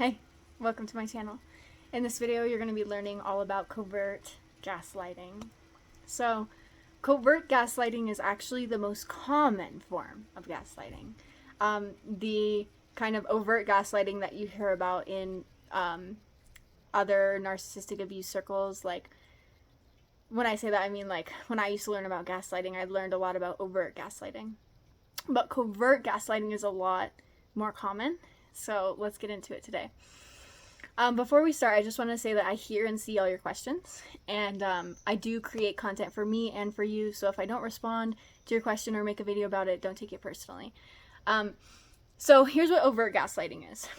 Hey, welcome to my channel. In this video, you're going to be learning all about covert gaslighting. So, covert gaslighting is actually the most common form of gaslighting. The kind of overt gaslighting that you hear about in other narcissistic abuse circles, like, when I say that, I mean, like, when I used to learn about gaslighting, I learned a lot about overt gaslighting. But covert gaslighting is a lot more common. So let's get into it today. Before we start, I just want to say that I hear and see all your questions, and I do create content for me and for you, so if I don't respond to your question or make a video about it, don't take it personally. So here's what overt gaslighting is.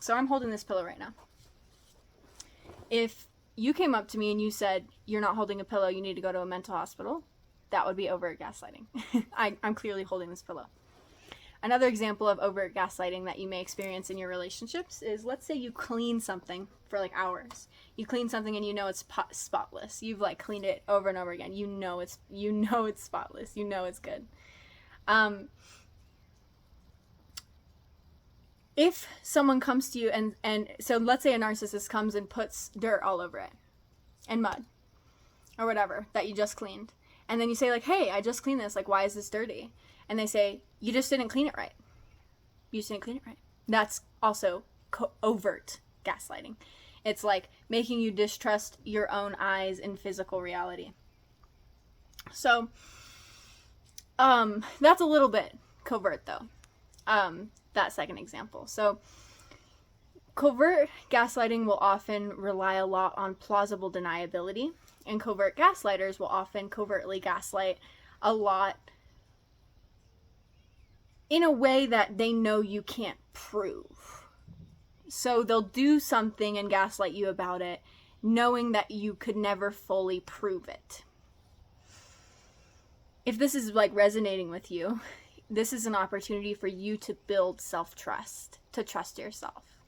So I'm holding this pillow right now. If you came up to me and you said, you're not holding a pillow, you need to go to a mental hospital, that would be overt gaslighting. I'm clearly holding this pillow. Another example of overt gaslighting that you may experience in your relationships is, let's say you clean something for like hours. You clean something and you know it's spotless. You've like cleaned it over and over again. You know it's spotless. You know it's good. If someone comes to you and so let's say a narcissist comes and puts dirt all over it and mud or whatever that you just cleaned. And then you say like, hey, I just cleaned this. Like, why is this dirty? And they say, you just didn't clean it right. You just didn't clean it right. That's also overt gaslighting. It's like making you distrust your own eyes in physical reality. So, that's a little bit covert though. That second example. So, covert gaslighting will often rely a lot on plausible deniability, and covert gaslighters will often covertly gaslight a lot in a way that they know you can't prove. So they'll do something and gaslight you about it, knowing that you could never fully prove it. If this is like resonating with you, this is an opportunity for you to build self-trust, to trust yourself.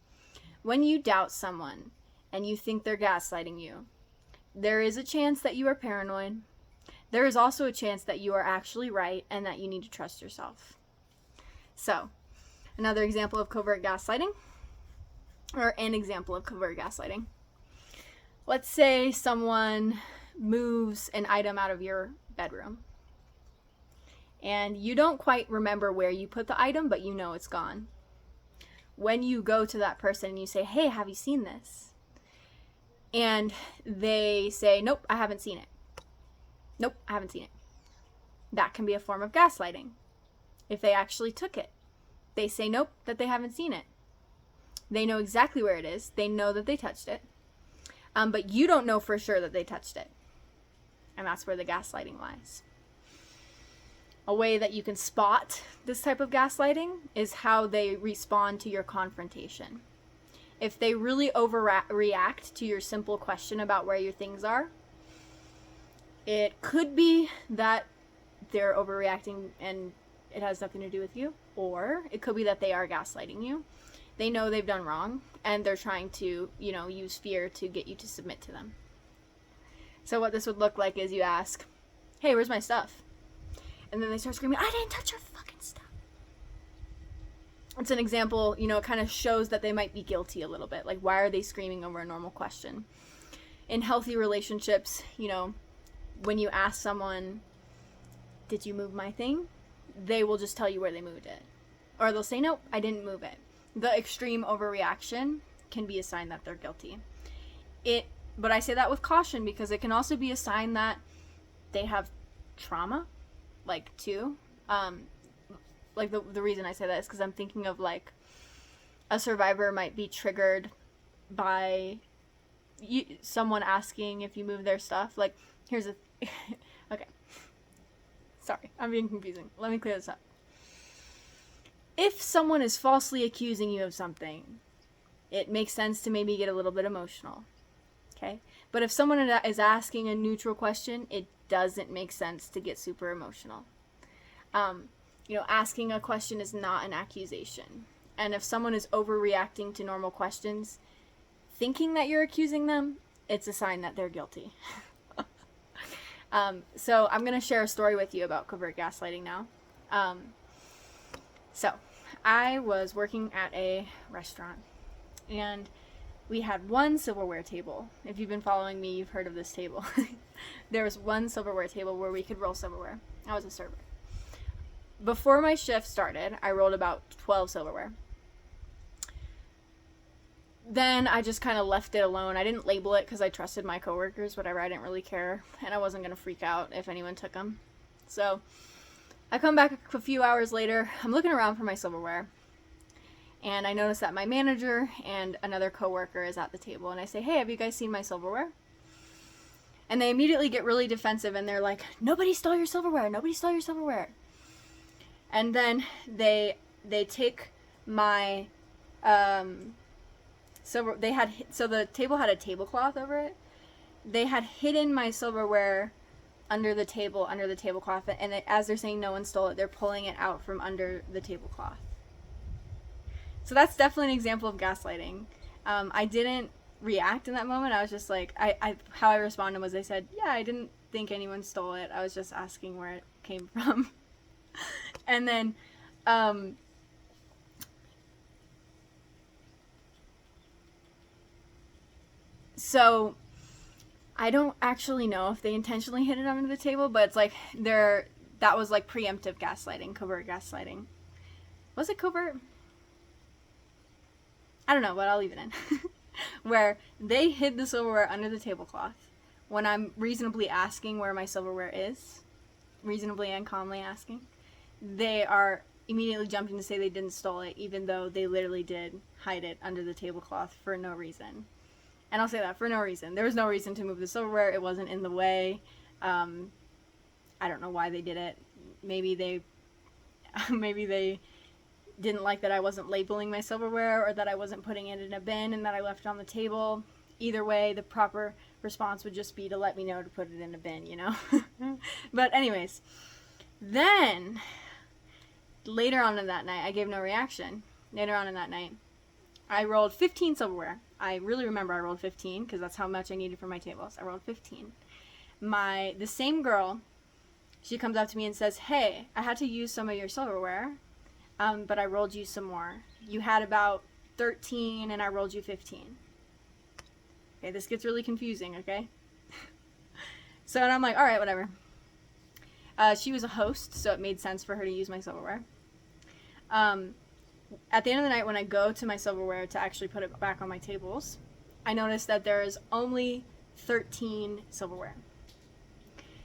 When you doubt someone and you think they're gaslighting you, there is a chance that you are paranoid. There is also a chance that you are actually right and that you need to trust yourself. So, another example of covert gaslighting, or an example of covert gaslighting. Let's say someone moves an item out of your bedroom, and you don't quite remember where you put the item, but you know it's gone. When you go to that person and you say, hey, have you seen this? And they say, nope, I haven't seen it. Nope, I haven't seen it. That can be a form of gaslighting. If they actually took it, they say nope, that they haven't seen it. They know exactly where it is. They know that they touched it. But you don't know for sure that they touched it. And that's where the gaslighting lies. A way that you can spot this type of gaslighting is how they respond to your confrontation. If they really overreact to your simple question about where your things are, it could be that they're overreacting and it has nothing to do with you, or it could be that they are gaslighting you. They know they've done wrong and they're trying to, use fear to get you to submit to them. So what this would look like is you ask, hey, where's my stuff? And then they start screaming, I didn't touch your fucking stuff. It's an example, it kind of shows that they might be guilty a little bit. Like, why are they screaming over a normal question? In healthy relationships, when you ask someone, did you move my thing? They will just tell you where they moved it. Or they'll say, nope, I didn't move it. The extreme overreaction can be a sign that they're guilty. But I say that with caution because it can also be a sign that they have trauma, too. The reason I say that is because I'm thinking of, a survivor might be triggered by someone asking if you move their stuff. Here's okay. Sorry, I'm being confusing. Let me clear this up. If someone is falsely accusing you of something, it makes sense to maybe get a little bit emotional. Okay? But if someone is asking a neutral question, it doesn't make sense to get super emotional. Asking a question is not an accusation. And if someone is overreacting to normal questions, thinking that you're accusing them, it's a sign that they're guilty. So I'm going to share a story with you about covert gaslighting now. So I was working at a restaurant And we had one silverware table. If you've been following me, you've heard of this table. There was one silverware table where we could roll silverware. I was a server. Before my shift started, I rolled about 12 silverware. Then I just kind of left it alone. I didn't label it because I trusted my coworkers, whatever. I didn't really care, and I wasn't going to freak out if anyone took them. So I come back a few hours later. I'm looking around for my silverware, and I notice that my manager and another coworker is at the table, and I say, hey, have you guys seen my silverware? And they immediately get really defensive, and they're like, nobody stole your silverware. Nobody stole your silverware. And then they take my so the table had a tablecloth over it. They had hidden my silverware under the tablecloth, and as they're saying no one stole it, they're pulling it out from under the tablecloth. So that's definitely an example of gaslighting. I didn't react in that moment. I was just like, how I responded was I said, yeah, I didn't think anyone stole it. I was just asking where it came from. And then so I don't actually know if they intentionally hid it under the table, but it's like that was like preemptive gaslighting, covert gaslighting. Was it covert? I don't know, but I'll leave it in. Where they hid the silverware under the tablecloth when I'm reasonably asking where my silverware is, reasonably and calmly asking. They are immediately jumping to say they didn't steal it, even though they literally did hide it under the tablecloth for no reason. And I'll say that, for no reason. There was no reason to move the silverware. It wasn't in the way. I don't know why they did it. Maybe they didn't like that I wasn't labeling my silverware, or that I wasn't putting it in a bin and that I left it on the table. Either way, the proper response would just be to let me know to put it in a bin, you know? But anyways, then later on in that night, I gave no reaction. Later on in that night, I rolled 15 silverware. I really remember I rolled 15 because that's how much I needed for my tables. I rolled 15. The same girl, she comes up to me and says, hey, I had to use some of your silverware, but I rolled you some more. You had about 13 and I rolled you 15. Okay, this gets really confusing, okay? So and I'm like, all right, whatever. She was a host, so it made sense for her to use my silverware. At the end of the night, when I go to my silverware to actually put it back on my tables, I noticed that there is only 13 silverware.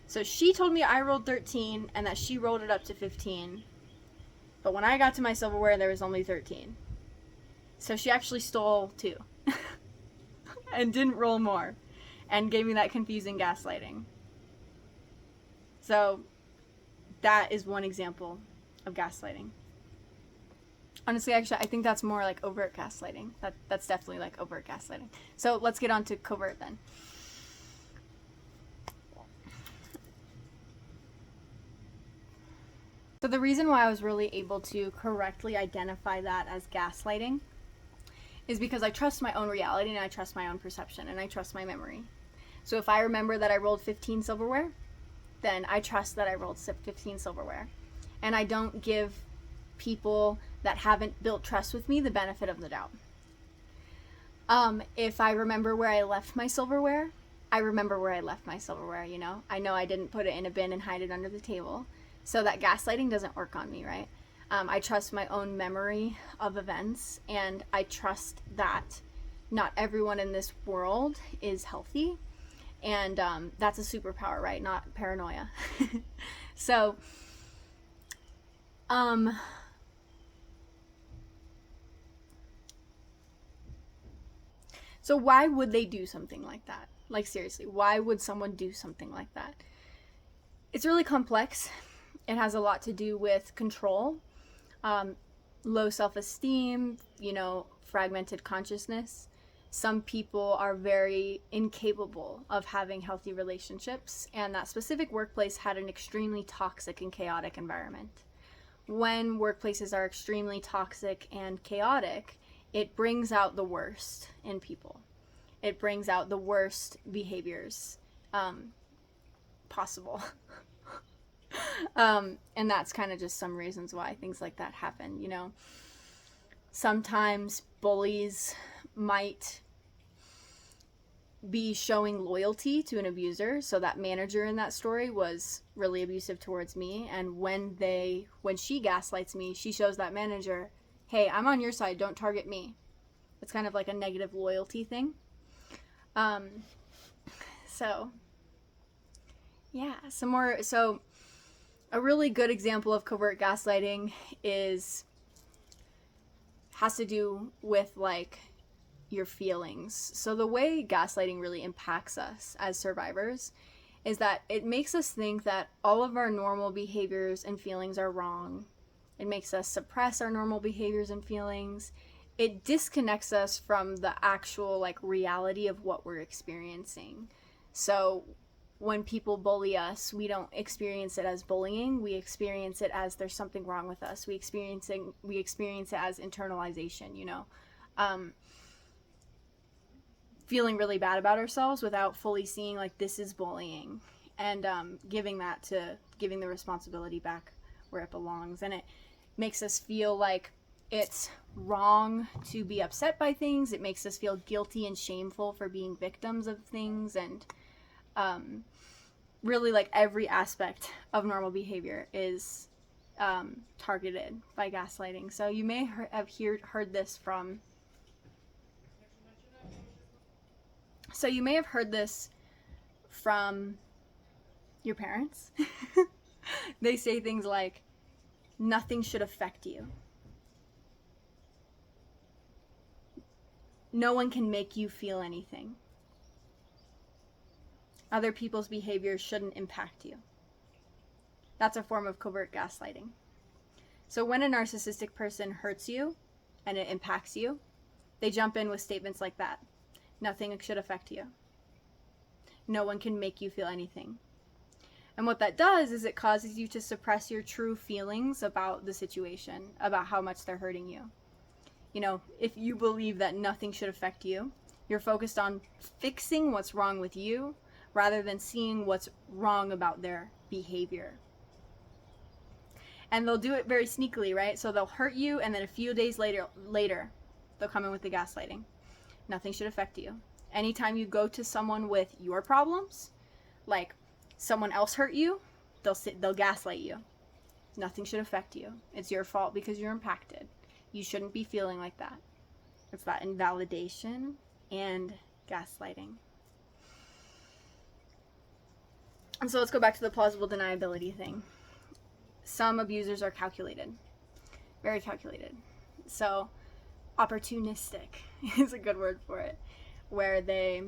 So she told me I rolled 13 and that she rolled it up to 15. But when I got to my silverware, there was only 13. So she actually stole 2 and didn't roll more and gave me that confusing gaslighting. So that is one example of gaslighting. Honestly, actually, I think that's more like overt gaslighting. That's definitely like overt gaslighting. So let's get on to covert then. So the reason why I was really able to correctly identify that as gaslighting is because I trust my own reality and I trust my own perception and I trust my memory. So if I remember that I rolled 15 silverware, then I trust that I rolled 15 silverware. And I don't give people that haven't built trust with me the benefit of the doubt. If I remember where I left my silverware, I remember where I left my silverware, you know? I know I didn't put it in a bin and hide it under the table. So that gaslighting doesn't work on me, right? I trust my own memory of events, and I trust that not everyone in this world is healthy. And that's a superpower, right? Not paranoia. So, so why would they do something like that? Like, seriously, why would someone do something like that? It's really complex. It has a lot to do with control, low self-esteem, fragmented consciousness. Some people are very incapable of having healthy relationships, and that specific workplace had an extremely toxic and chaotic environment. When workplaces are extremely toxic and chaotic, it brings out the worst in people. It brings out the worst behaviors possible. And that's kind of just some reasons why things like that happen, Sometimes bullies might be showing loyalty to an abuser. So that manager in that story was really abusive towards me, and when she gaslights me, she shows that manager, hey, I'm on your side, don't target me. It's kind of like a negative loyalty thing. So yeah, some more. So a really good example of covert gaslighting has to do with like your feelings. So the way gaslighting really impacts us as survivors is that it makes us think that all of our normal behaviors and feelings are wrong. It makes us suppress our normal behaviors and feelings. It disconnects us from the actual like reality of what we're experiencing. So when people bully us, we don't experience it as bullying. We experience it as there's something wrong with us. We experience it as internalization, you know. Feeling really bad about ourselves without fully seeing like this is bullying, and giving the responsibility back where it belongs. And it makes us feel like it's wrong to be upset by things. It makes us feel guilty and shameful for being victims of things. And really like every aspect of normal behavior is targeted by gaslighting. So you may have heard this from your parents. They say things like, nothing should affect you. No one can make you feel anything. Other people's behavior shouldn't impact you. That's a form of covert gaslighting. So when a narcissistic person hurts you and it impacts you, they jump in with statements like that. Nothing should affect you. No one can make you feel anything. And what that does is it causes you to suppress your true feelings about the situation, about how much they're hurting you. You know, if you believe that nothing should affect you, you're focused on fixing what's wrong with you rather than seeing what's wrong about their behavior. And they'll do it very sneakily, right? So they'll hurt you, and then a few days later, they'll come in with the gaslighting. Nothing should affect you. Anytime you go to someone with your problems, like someone else hurt you, they'll gaslight you. Nothing should affect you. It's your fault because you're impacted. You shouldn't be feeling like that. It's that invalidation and gaslighting. And so let's go back to the plausible deniability thing. Some abusers are calculated. Very calculated. So opportunistic is a good word for it, where they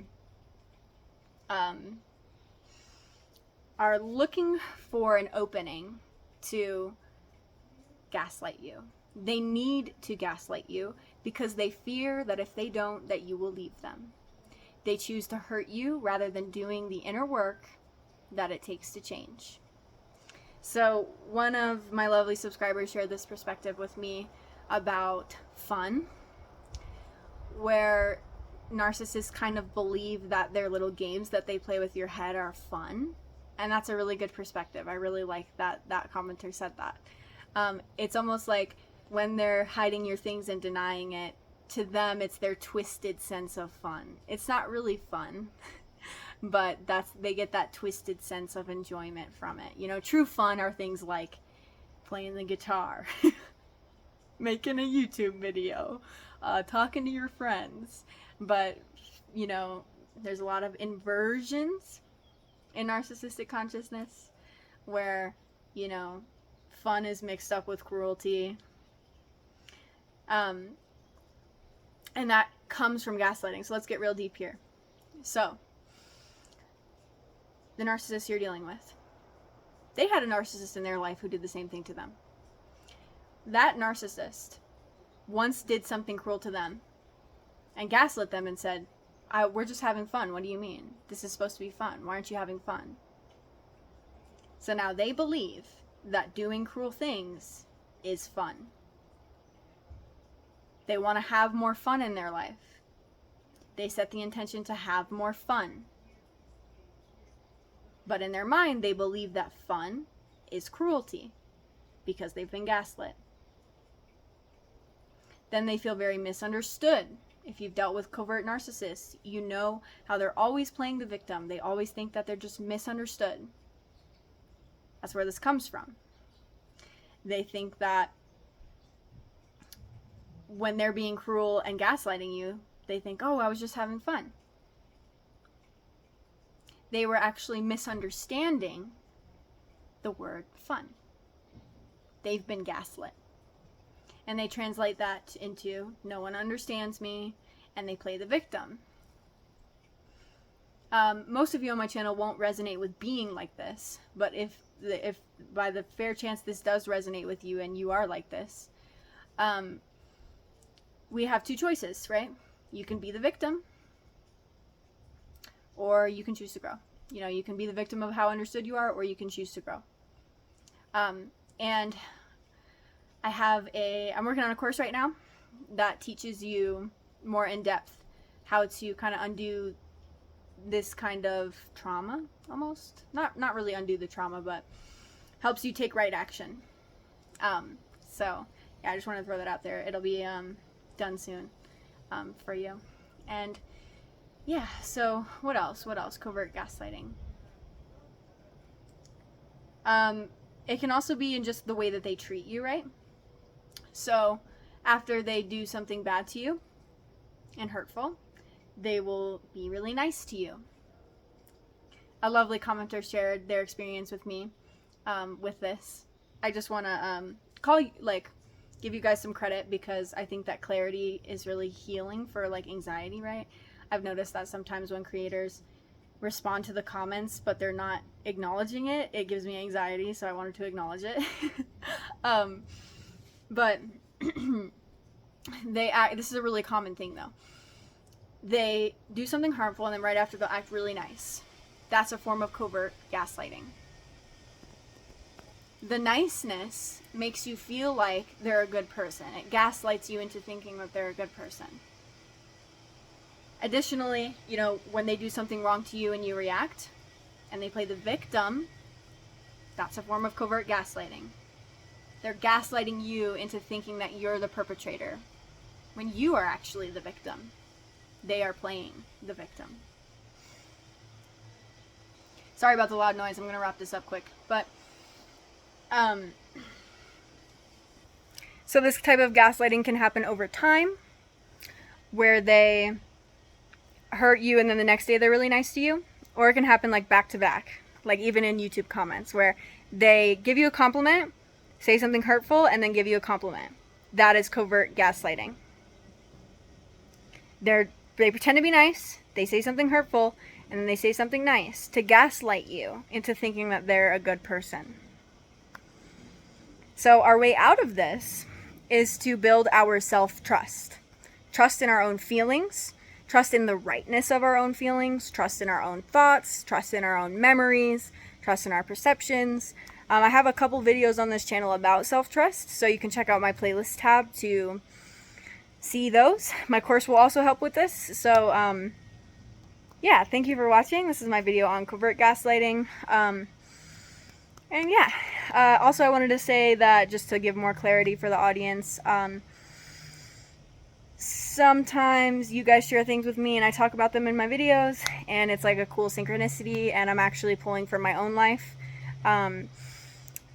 are looking for an opening to gaslight you. They need to gaslight you because they fear that if they don't, that you will leave them. They choose to hurt you rather than doing the inner work that it takes to change. So one of my lovely subscribers shared this perspective with me about fun, where narcissists kind of believe that their little games that they play with your head are fun. And that's a really good perspective. I really like that commenter said that. It's almost like when they're hiding your things and denying it, to them it's their twisted sense of fun. It's not really fun, but they get that twisted sense of enjoyment from it. You know, true fun are things like playing the guitar, making a YouTube video, talking to your friends. But, you know, there's a lot of inversions in narcissistic consciousness where, you know, fun is mixed up with cruelty. And that comes from gaslighting. So let's get real deep here. So, the narcissist you're dealing with, they had a narcissist in their life who did the same thing to them. That narcissist once did something cruel to them and gaslit them and said, we're just having fun. What do you mean? This is supposed to be fun. Why aren't you having fun? So now they believe that doing cruel things is fun. They want to have more fun in their life. They set the intention to have more fun. But in their mind, they believe that fun is cruelty because they've been gaslit. Then they feel very misunderstood If you've dealt with covert narcissists, you know how they're always playing the victim. They always think that they're just misunderstood. That's where this comes from. They think that when they're being cruel and gaslighting you, they think, oh, I was just having fun. They were actually misunderstanding the word fun. They've been gaslit. And they translate that into no one understands me, and they play the victim. Most of you on my channel won't resonate with being like this, but if by the fair chance this does resonate with you and you are like this, we have two choices, right? You can be the victim, or you can choose to grow. You know, you can be the victim of how understood you are, or you can choose to grow. And I'm working on a course right now that teaches you more in depth how to kind of undo this kind of trauma, almost. Not really undo the trauma, but helps you take right action. So yeah, I just want to throw that out there. It'll be done soon for you. And yeah, so what else? Covert gaslighting. It can also be in just the way that they treat you, right? So after they do something bad to you and hurtful, they will be really nice to you. A lovely commenter shared their experience with me with this. I just want to give you guys some credit, because I think that clarity is really healing for anxiety, right? I've noticed that sometimes when creators respond to the comments but they're not acknowledging it, it gives me anxiety, so I wanted to acknowledge it. But this is a really common thing though. They do something harmful and then right after they'll act really nice. That's a form of covert gaslighting. The niceness makes you feel like they're a good person. It gaslights you into thinking that they're a good person. Additionally, you know, when they do something wrong to you and you react and they play the victim, that's a form of covert gaslighting. They're gaslighting you into thinking that you're the perpetrator when you are actually the victim. They are playing the victim. Sorry about the loud noise. I'm going to wrap this up quick. But so this type of gaslighting can happen over time, where they hurt you and then the next day they're really nice to you, or it can happen back to back, even in YouTube comments, where they give you a compliment, say something hurtful, and then give you a compliment. That is covert gaslighting. They pretend to be nice, they say something hurtful, and then they say something nice to gaslight you into thinking that they're a good person. So our way out of this is to build our self-trust. Trust in our own feelings, trust in the rightness of our own feelings, trust in our own thoughts, trust in our own memories, trust in our perceptions. I have a couple videos on this channel about self-trust, so you can check out my playlist tab to see those. My course will also help with this. So yeah, thank you for watching. This is my video on covert gaslighting. And yeah, also I wanted to say that, just to give more clarity for the audience, sometimes you guys share things with me and I talk about them in my videos, and it's like a cool synchronicity, and I'm actually pulling from my own life.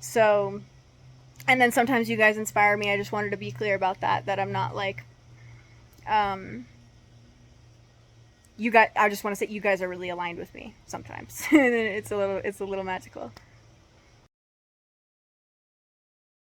So, and then sometimes you guys inspire me. I just wanted to be clear about that I'm not you guys, I just want to say you guys are really aligned with me sometimes. It's a little magical.